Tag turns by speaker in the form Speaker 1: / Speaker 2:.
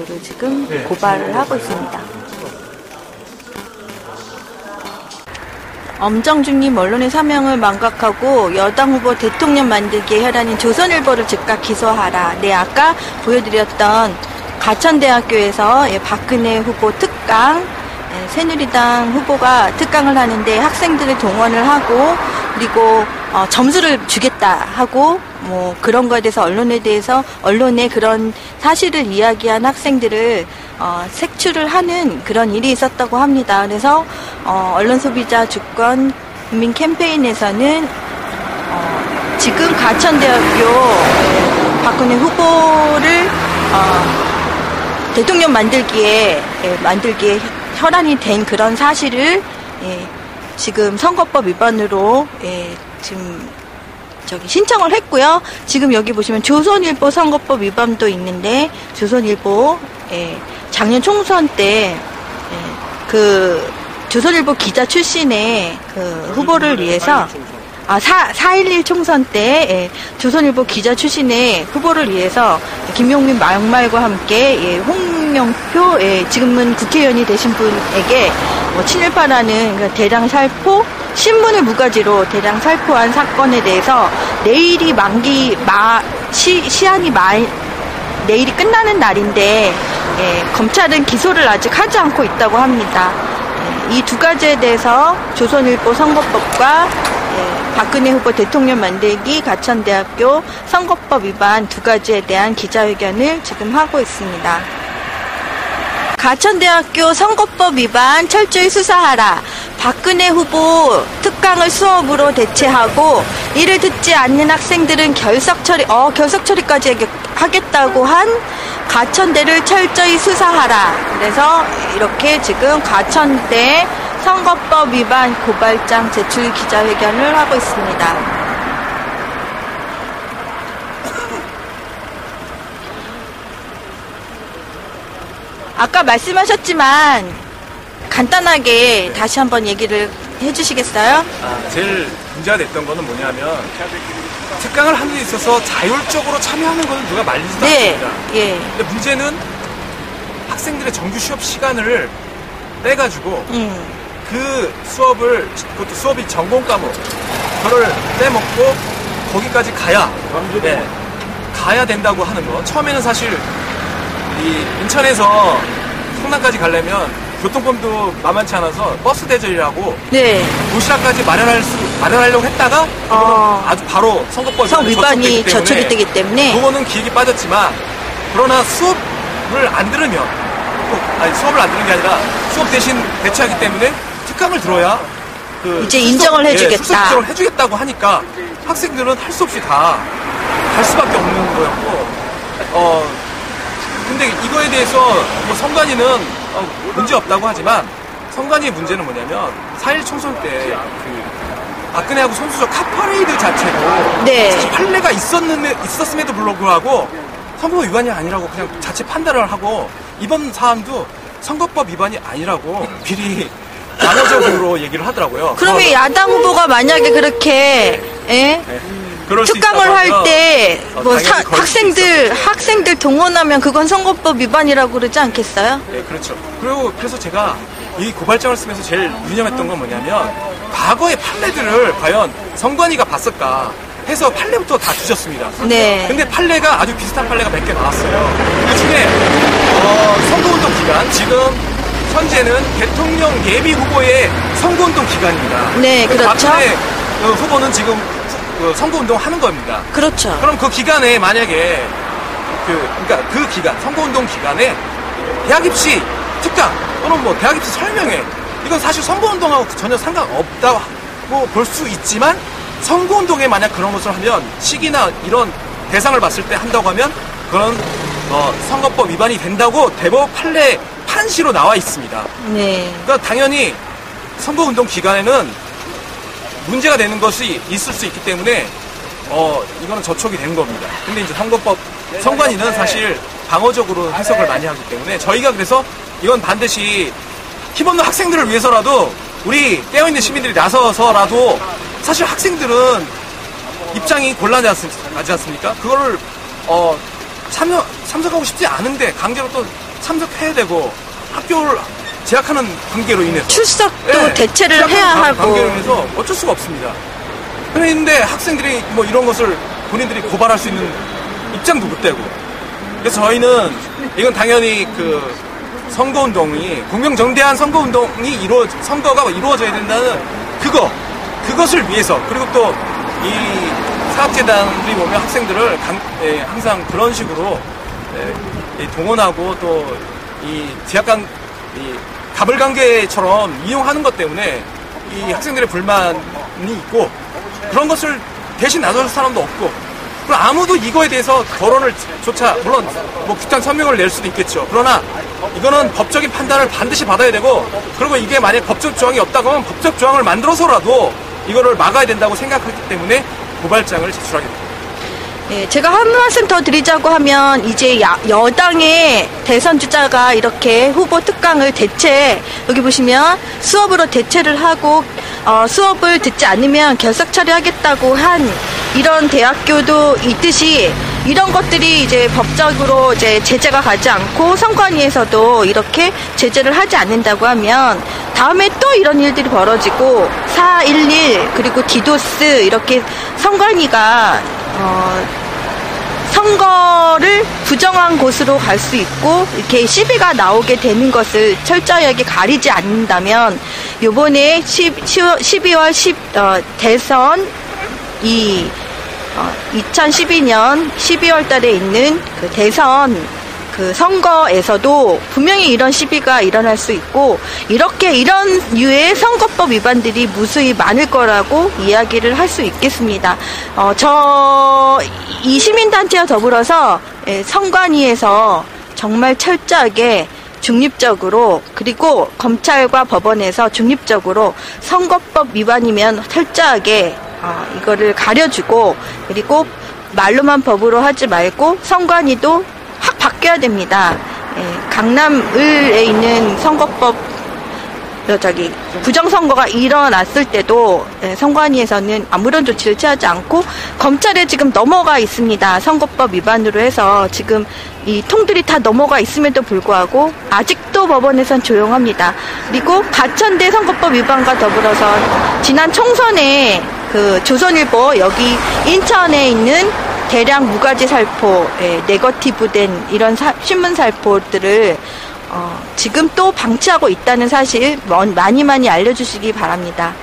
Speaker 1: 위반으로 지금 고발을 하고 있습니다. 엄정중님 언론의 사명을 망각하고 여당 후보 대통령 만들기에 혈안인 조선일보를 즉각 기소하라. 네, 아까 보여드렸던 가천대학교에서 박근혜 후보 특강, 새누리당 후보가 특강을 하는데 학생들을 동원을 하고 그리고 점수를 주겠다 하고 뭐 그런 거에 대해서 언론에 그런 사실을 이야기한 학생들을 색출을 하는 그런 일이 있었다고 합니다. 그래서 언론 소비자 주권 국민 캠페인에서는 지금 가천대학교 박근혜 후보를 대통령 만들기에 혈안이 된 그런 사실을 지금 선거법 위반으로 지금 신청을 했고요. 지금 여기 보시면 조선일보 선거법 위반도 있는데 조선일보 작년 총선 때 그 조선일보 기자 출신의 그 후보를 위해서 4.11 총선 때 조선일보 기자 출신의 후보를 위해서 김용민 막말과 함께 홍영표 지금은 국회의원이 되신 분에게 친일파라는 대량 살포 신문을 무가지로 대량 살포한 사건에 대해서 내일이 내일이 끝나는 날인데 검찰은 기소를 아직 하지 않고 있다고 합니다. 이 두 가지에 대해서 조선일보 선거법과 박근혜 후보 대통령 만들기 가천대학교 선거법 위반 두 가지에 대한 기자회견을 지금 하고 있습니다. 가천대학교 선거법 위반 철저히 수사하라. 박근혜 후보 특강을 수업으로 대체하고 이를 듣지 않는 학생들은 결석 처리까지 하겠다고 한 가천대를 철저히 수사하라. 그래서 이렇게 지금 가천대 선거법 위반 고발장 제출 기자회견을 하고 있습니다. 아까 말씀하셨지만 간단하게 다시 한번 얘기를 해주시겠어요?
Speaker 2: 제일 문제가 됐던 거는 뭐냐면 특강을 하는 데 있어서 자율적으로 참여하는 거는 누가 말리지도 않습니다. 근데 문제는 학생들의 정규 수업 시간을 빼가지고 그 수업을, 그것도 수업이 전공 과목, 그거를 빼먹고 거기까지 가야 된다고 하는 거. 처음에는 사실 이 인천에서 성남까지 가려면 교통편도 만만치 않아서 버스 대절이라고 도시락까지 마련하려고 했다가 아주 바로 선거법
Speaker 1: 위반이 저촉이 되기 때문에
Speaker 2: 그거는 기획이 빠졌지만, 그러나 수업을 안 들으면 수업을 안 들은 게 아니라 수업 대신 대체하기 때문에 특강을 들어야
Speaker 1: 이제 인정을 해주겠다.
Speaker 2: 출석 해주겠다고 하니까 학생들은 할 수 없이 다 갈 수밖에 없는 거였고, 근데 이거에 대해서 뭐 선관위는 문제 없다고 하지만 선관위의 문제는 뭐냐면 4.1 총선 때 박근혜하고 손수저 카퍼레이드 자체도 사실 판례가 있었음에도 불구하고 선거법 위반이 아니라고 그냥 자체 판단을 하고, 이번 사안도 선거법 위반이 아니라고 미리 단어적으로 얘기를 하더라고요.
Speaker 1: 그러면 야당 후보가 만약에 그렇게 특강을 할 때 뭐 학생들 동원하면 그건 선거법 위반이라고 그러지 않겠어요?
Speaker 2: 네, 그렇죠. 그래서 제가 이 고발장을 쓰면서 제일 유념했던 건 뭐냐면, 과거의 판례들을 과연 선관위가 봤을까 해서 판례부터 다 뒤졌습니다. 근데 판례가 아주 비슷한 판례가 몇 개 나왔어요. 그 중에 선거운동 기간, 지금 현재는 대통령 예비 후보의 선거운동 기간입니다.
Speaker 1: 그렇죠.
Speaker 2: 박근혜 후보는 지금 선거운동 하는 겁니다.
Speaker 1: 그렇죠.
Speaker 2: 그럼 그 기간에 만약에 그 기간, 선거운동 기간에 대학 입시 특강 또는 뭐 대학 입시 설명회, 이건 사실 선거운동하고 전혀 상관없다고 볼 수 있지만, 선거운동에 만약 그런 것을 하면 시기나 이런 대상을 봤을 때 한다고 하면 그런 선거법 위반이 된다고 대법 판례 판시로 나와 있습니다. 그러니까 당연히 선거운동 기간에는 문제가 되는 것이 있을 수 있기 때문에 이거는 저촉이 된 겁니다. 근데 이제 선관위는 사실 방어적으로 해석을 많이 하기 때문에 저희가 그래서 이건 반드시 힘없는 학생들을 위해서라도 우리 깨어있는 시민들이 나서서라도, 사실 학생들은 입장이 곤란하지 않습니까? 그거를 참석하고 싶지 않은데 강제로 또 참석해야 되고 학교를 제약하는 관계로 인해서
Speaker 1: 출석도 대체를 해야 하고
Speaker 2: 관계로 인해서 어쩔 수가 없습니다. 그런데 학생들이 뭐 이런 것을 본인들이 고발할 수 있는 입장도 못 되고, 그래서 저희는 이건 당연히 그 선거운동이 공명정대한 선거가 이루어져야 된다는 그것을 위해서, 그리고 또 이 사학재단들이 보면 학생들을 항상 그런 식으로 동원하고 또 이 제약관 가불관계처럼 이용하는 것 때문에 이 학생들의 불만이 있고, 그런 것을 대신 나설 사람도 없고, 그리고 아무도 이거에 대해서 거론을 조차, 물론 뭐 규탄 성명을 낼 수도 있겠죠. 그러나 이거는 법적인 판단을 반드시 받아야 되고, 그리고 이게 만약 법적 조항이 없다고 하면 법적 조항을 만들어서라도 이거를 막아야 된다고 생각하기 때문에 고발장을 제출하게 됩니다.
Speaker 1: 예, 제가 한 말씀 더 드리자고 하면, 이제 여당의 대선 주자가 이렇게 후보 특강을 여기 보시면 수업으로 대체를 하고, 수업을 듣지 않으면 결석 처리하겠다고 한 이런 대학교도 있듯이, 이런 것들이 이제 법적으로 이제 제재가 가지 않고 선관위에서도 이렇게 제재를 하지 않는다고 하면 다음에 또 이런 일들이 벌어지고, 4.11 그리고 디도스 이렇게 선관위가 선거를 부정한 곳으로 갈 수 있고, 이렇게 시비가 나오게 되는 것을 철저하게 가리지 않는다면, 요번에 12월 대선 2012년 12월 달에 있는 그 대선 그 선거에서도 분명히 이런 시비가 일어날 수 있고, 이런 류의 선거법 위반들이 무수히 많을 거라고 이야기를 할 수 있겠습니다. 이 시민단체와 더불어서 선관위에서 정말 철저하게 중립적으로, 그리고 검찰과 법원에서 중립적으로 선거법 위반이면 철저하게 이거를 가려주고, 그리고 말로만 법으로 하지 말고 선관위도 확 바뀌어야 됩니다. 강남을에 있는 선거법 부정선거가 일어났을 때도 선관위에서는 아무런 조치를 취하지 않고 검찰에 지금 넘어가 있습니다. 선거법 위반으로 해서 지금 이 통들이 다 넘어가 있음에도 불구하고 아직도 법원에선 조용합니다. 그리고 가천대 선거법 위반과 더불어서 지난 총선에 그 조선일보 여기 인천에 있는 대량 무가지 살포, 네거티브된 이런 신문 살포들을 지금 또 방치하고 있다는 사실 많이 알려주시기 바랍니다.